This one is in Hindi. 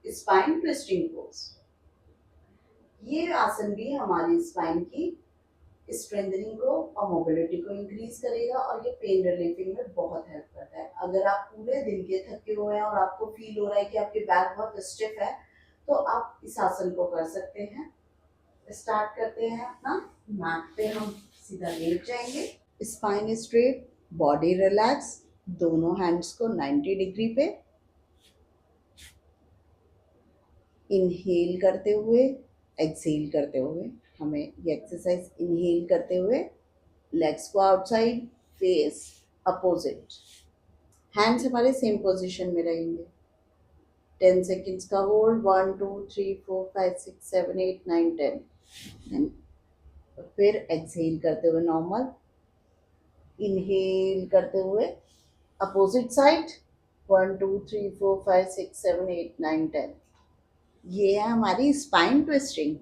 Spine twisting pose. ये आसन भी हमारी स्पाइन की स्ट्रेंथनिंग को और मोबिलिटी को इंक्रीज करेगा और ये पेन रिलीफिंग में बहुत हेल्प करता है। अगर आप पूरे दिन के थके हुए हैं और आपको फील हो रहा है कि आपके बैक बहुत स्टिफ है, तो आप इस आसन को कर सकते हैं। स्टार्ट करते हैं अपना। मैट पे हम सीधा लेट जाएंगे, स्पाइन स्ट्रेट, बॉडी रिलैक्स, दोनों हैंड्स को 90 डिग्री पे। इनहेल करते हुए, एक्सहेल करते हुए, हमें ये एक्सरसाइज इनहेल करते हुए लेग्स को आउटसाइड, फेस अपोजिट, हैंड्स हमारे सेम पोजीशन में रहेंगे। 10 सेकेंड्स का होल्ड, 1 2 3 4 5 6 7 8 9 10। फिर एक्सहेल करते हुए नॉर्मल, इनहेल करते हुए अपोजिट साइड, 1 2 3 4 5 6 7 8 9 10। ये है हमारी स्पाइन ट्विस्टिंग।